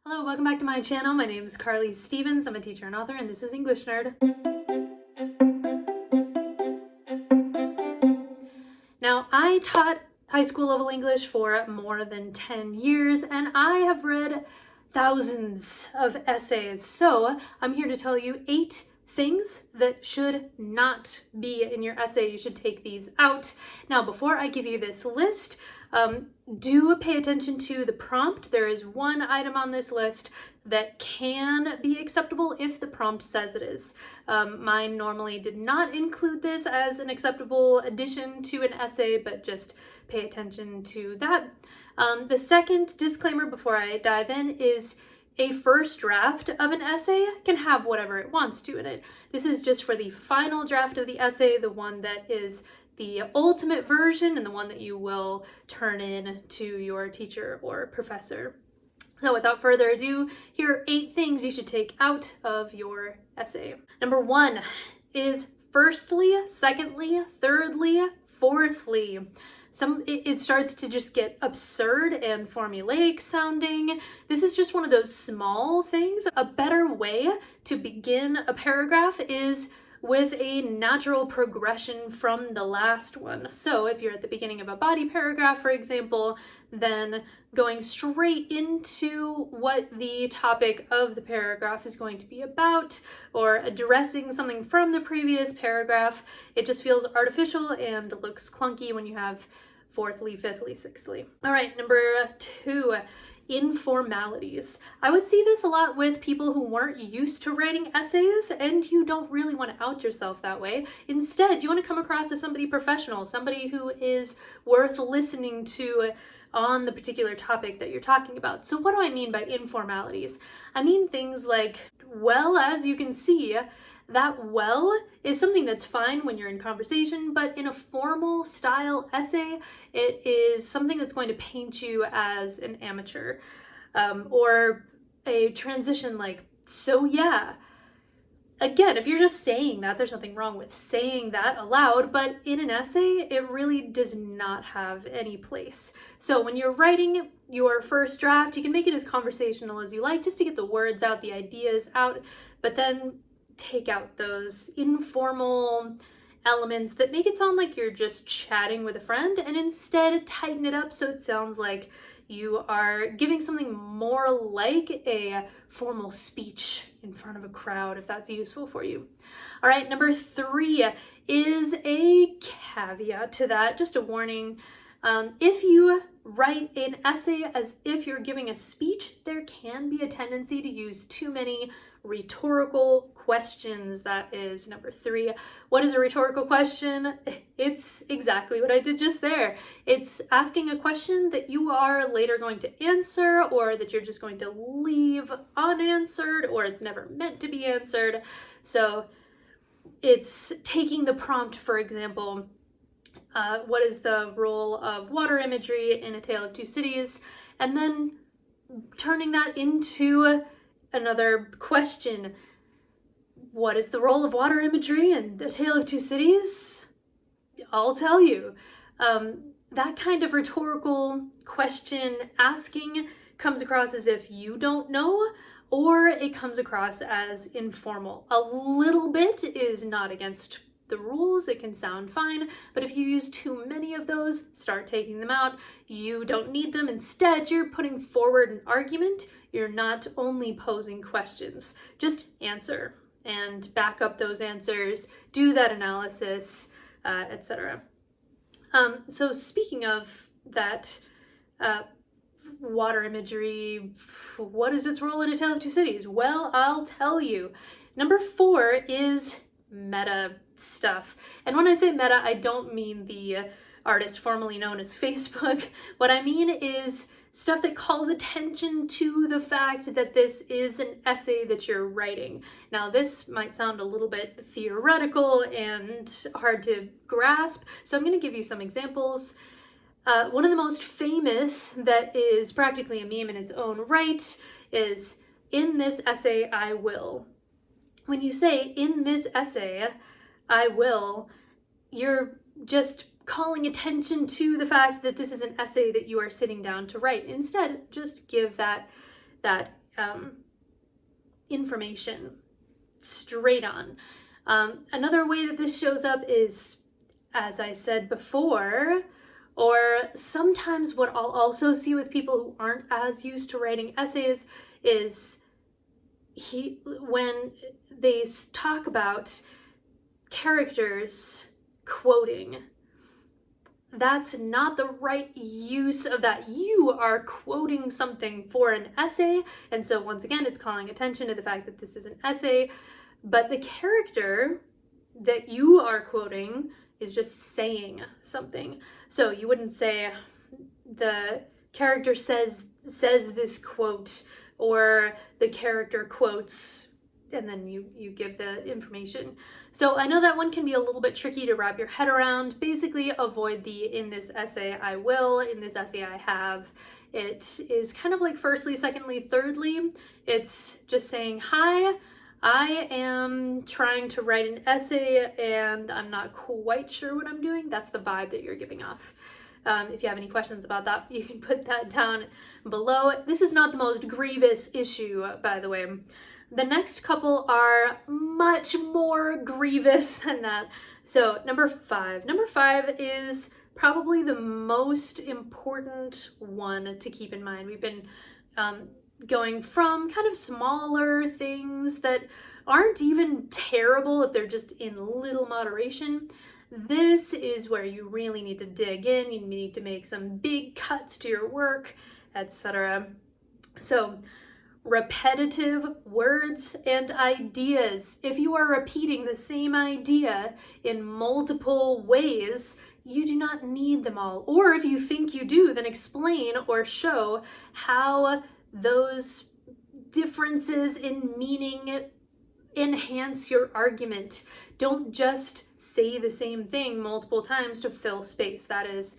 Hello, welcome back to my channel. My name is Carly Stevens. I'm a teacher and author, and this is English Nerd. Now, I taught high school level English for more than 10 years, and I have read thousands of essays. So I'm here to tell you 8 things that should not be in your essay. You should take these out. Now, before I give you this list, do pay attention to the prompt. There is one item on this list that can be acceptable if the prompt says it is. Mine normally did not include this as an acceptable addition to an essay, but just pay attention to that. The second disclaimer before I dive in is a first draft of an essay can have whatever it wants to in it. This is just for the final draft of the essay, the one that is the ultimate version and the one that you will turn in to your teacher or professor. So without further ado, here are 8 things you should take out of your essay. Number 1 is firstly, secondly, thirdly, fourthly. It starts to just get absurd and formulaic sounding. This is just one of those small things. A better way to begin a paragraph is with a natural progression from the last one. So if you're at the beginning of a body paragraph, for example, then going straight into what the topic of the paragraph is going to be about, or addressing something from the previous paragraph, it just feels artificial and looks clunky when you have fourthly, fifthly, sixthly. All right, number 2. Informalities. I would see this a lot with people who weren't used to writing essays, and you don't really want to out yourself that way. Instead, you want to come across as somebody professional, somebody who is worth listening to on the particular topic that you're talking about. So what do I mean by informalities? I mean things like, well, as you can see, that well is something that's fine when you're in conversation, but in a formal style essay, it is something that's going to paint you as an amateur. Or a transition like, so yeah. Again, if you're just saying that, there's nothing wrong with saying that aloud, but in an essay, it really does not have any place. So when you're writing your first draft, you can make it as conversational as you like, just to get the words out, the ideas out, but then take out those informal elements that make it sound like you're just chatting with a friend, and instead tighten it up so it sounds like you are giving something more like a formal speech in front of a crowd, if that's useful for you. All right, number 3 is a caveat to that, just a warning. If you write an essay as if you're giving a speech, there can be a tendency to use too many rhetorical questions. That is number 3. What is a rhetorical question? It's exactly what I did just there. It's asking a question that you are later going to answer, or that you're just going to leave unanswered, or it's never meant to be answered. So it's taking the prompt, for example, what is the role of water imagery in A Tale of Two Cities, and then turning that into another question. What is the role of water imagery in A Tale of Two Cities? I'll tell you. That kind of rhetorical question asking comes across as if you don't know, or it comes across as informal. A little bit is not against the rules, it can sound fine, but if you use too many of those, start taking them out. You don't need them. Instead, you're putting forward an argument. You're not only posing questions. Just answer and back up those answers, do that analysis, etc. So speaking of that, water imagery, what is its role in A Tale of Two Cities? Well, I'll tell you. Number 4 is meta stuff. And when I say meta, I don't mean the artist formerly known as Facebook. What I mean is stuff that calls attention to the fact that this is an essay that you're writing. Now, this might sound a little bit theoretical and hard to grasp, so I'm going to give you some examples. One of the most famous that is practically a meme in its own right is, "In this essay, I will." When you say, "in this essay, I will," you're just calling attention to the fact that this is an essay that you are sitting down to write. Instead, just give that information straight on. Another way that this shows up is, as I said before, or sometimes what I'll also see with people who aren't as used to writing essays is when they talk about characters quoting, that's not the right use of that. You are quoting something for an essay, and so once again, it's calling attention to the fact that this is an essay, but the character that you are quoting is just saying something. So you wouldn't say the character says this quote, or the character quotes, and then you give the information. So I know that one can be a little bit tricky to wrap your head around. Basically, avoid the "in this essay I will," "in this essay I have." It is kind of like firstly, secondly, thirdly. It's just saying, hi, I am trying to write an essay and I'm not quite sure what I'm doing. That's the vibe that you're giving off. If you have any questions about that, you can put that down below. This is not the most grievous issue, by the way. The next couple are much more grievous than that. So number 5. Number 5 is probably the most important one to keep in mind. We've been going from kind of smaller things that aren't even terrible if they're just in little moderation. This is where you really need to dig in. You need to make some big cuts to your work, etc. So, repetitive words and ideas. If you are repeating the same idea in multiple ways, you do not need them all. Or if you think you do, then explain or show how those differences in meaning enhance your argument. Don't just say the same thing multiple times to fill space. That is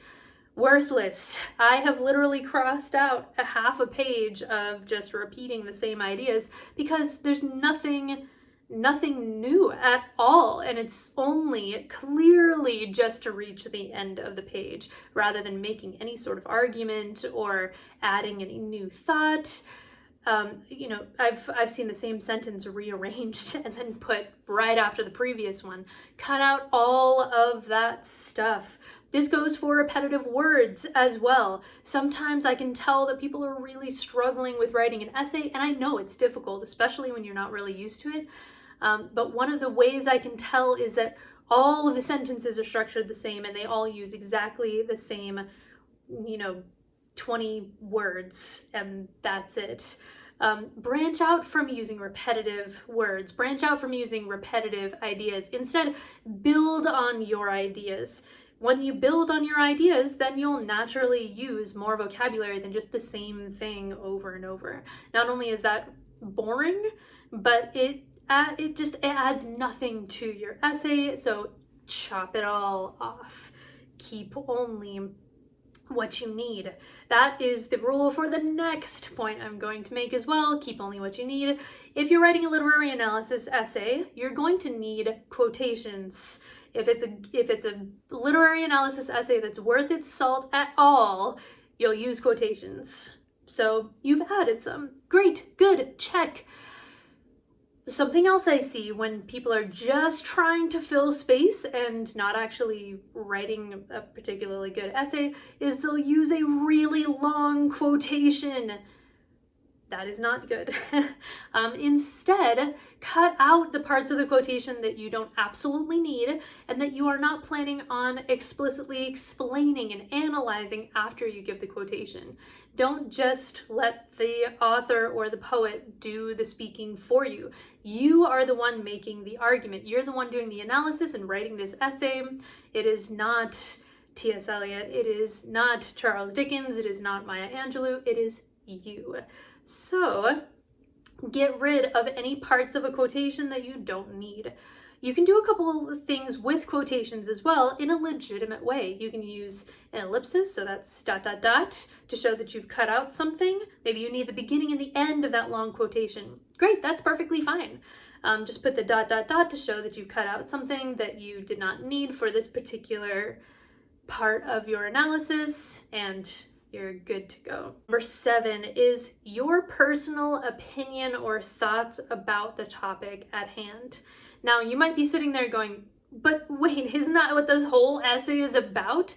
worthless. I have literally crossed out a half a page of just repeating the same ideas because there's nothing new at all, and it's only clearly just to reach the end of the page rather than making any sort of argument or adding any new thought. I've seen the same sentence rearranged and then put right after the previous one. Cut out all of that stuff. This goes for repetitive words as well. Sometimes I can tell that people are really struggling with writing an essay, and I know it's difficult, especially when you're not really used to it. But one of the ways I can tell is that all of the sentences are structured the same and they all use exactly the same, 20 words, and that's it. Branch out from using repetitive words. Branch out from using repetitive ideas. Instead, build on your ideas. When you build on your ideas, then you'll naturally use more vocabulary than just the same thing over and over. Not only is that boring, but it adds nothing to your essay, so chop it all off. Keep only what you need. That is the rule for the next point I'm going to make as well. Keep only what you need. If you're writing a literary analysis essay, you're going to need quotations. If it's a literary analysis essay that's worth its salt at all, you'll use quotations. So you've added some. Great, good, check. Something else I see when people are just trying to fill space and not actually writing a particularly good essay is they'll use a really long quotation. That is not good. Instead, cut out the parts of the quotation that you don't absolutely need and that you are not planning on explicitly explaining and analyzing after you give the quotation. Don't just let the author or the poet do the speaking for you. You are the one making the argument. You're the one doing the analysis and writing this essay. It is not T.S. Eliot. It is not Charles Dickens. It is not Maya Angelou. It is you. So get rid of any parts of a quotation that you don't need. You can do a couple of things with quotations as well in a legitimate way. You can use an ellipsis, so that's ... to show that you've cut out something. Maybe you need the beginning and the end of that long quotation. Great, that's perfectly fine. Just put the ... to show that you've cut out something that you did not need for this particular part of your analysis, and you're good to go. Number 7 is your personal opinion or thoughts about the topic at hand. Now, you might be sitting there going, but wait, isn't that what this whole essay is about?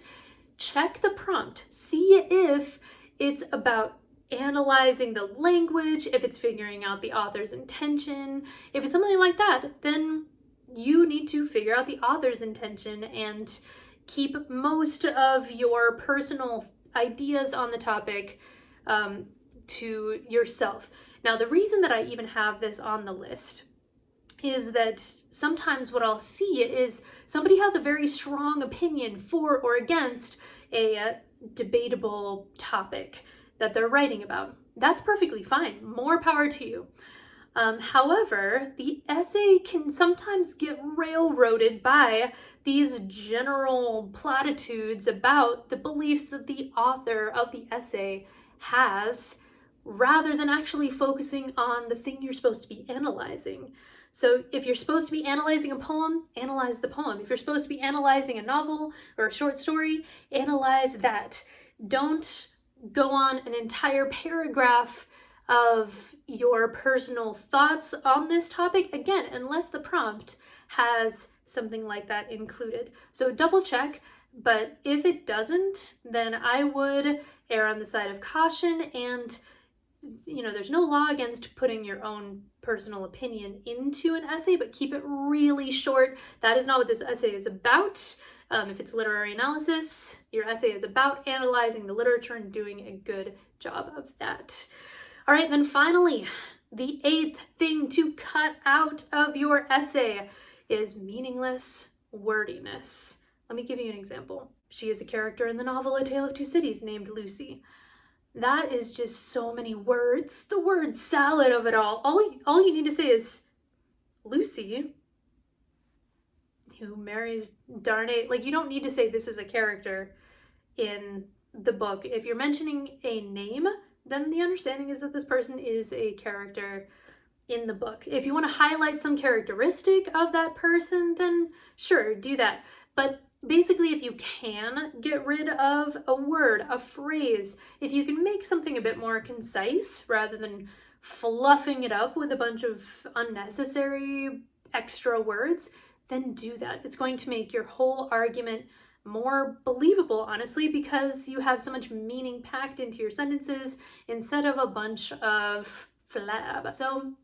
Check the prompt. See if it's about analyzing the language, if it's figuring out the author's intention. If it's something like that, then you need to figure out the author's intention and keep most of your personal ideas on the topic to yourself. Now, the reason that I even have this on the list is that sometimes what I'll see is somebody has a very strong opinion for or against a debatable topic that they're writing about. That's perfectly fine. More power to you. However, the essay can sometimes get railroaded by these general platitudes about the beliefs that the author of the essay has, rather than actually focusing on the thing you're supposed to be analyzing. So if you're supposed to be analyzing a poem, analyze the poem. If you're supposed to be analyzing a novel or a short story, analyze that. Don't go on an entire paragraph of your personal thoughts on this topic, again, unless the prompt has something like that included. So double check, but if it doesn't, then I would err on the side of caution. And there's no law against putting your own personal opinion into an essay, but keep it really short. That is not what this essay is about. If it's literary analysis, your essay is about analyzing the literature and doing a good job of that. All right, then finally, the 8th thing to cut out of your essay is meaningless wordiness. Let me give you an example. She is a character in the novel A Tale of Two Cities named Lucie. That is just so many words, the word salad of it all. All you need to say is Lucie, who marries Darnay. Like, you don't need to say this is a character in the book. If you're mentioning a name, then the understanding is that this person is a character in the book. If you want to highlight some characteristic of that person, then sure, do that. But basically, if you can get rid of a word, a phrase, if you can make something a bit more concise rather than fluffing it up with a bunch of unnecessary extra words, then do that. It's going to make your whole argument more believable, honestly, because you have so much meaning packed into your sentences instead of a bunch of flab. So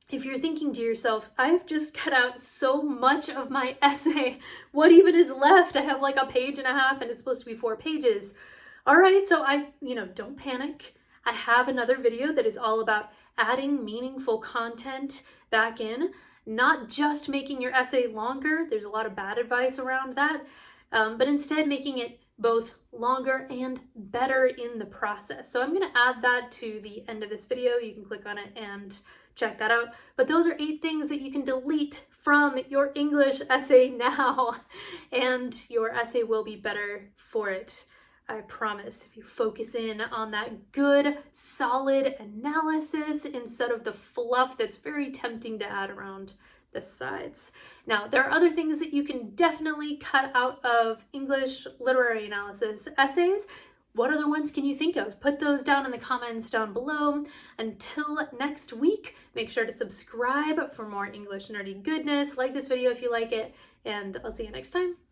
if you're thinking to yourself, I've just cut out so much of my essay, what even is left? I have like a page and a half and it's supposed to be 4 pages. All right, so don't panic. I have another video that is all about adding meaningful content back in, not just making your essay longer. There's a lot of bad advice around that, but instead making it both longer and better in the process. So I'm going to add that to the end of this video. You can click on it and check that out. But those are 8 things that you can delete from your English essay now, and your essay will be better for it. I promise, if you focus in on that good, solid analysis instead of the fluff that's very tempting to add around the sides. Now, there are other things that you can definitely cut out of English literary analysis essays. What other ones can you think of? Put those down in the comments down below. Until next week, make sure to subscribe for more English nerdy goodness. Like this video if you like it, and I'll see you next time.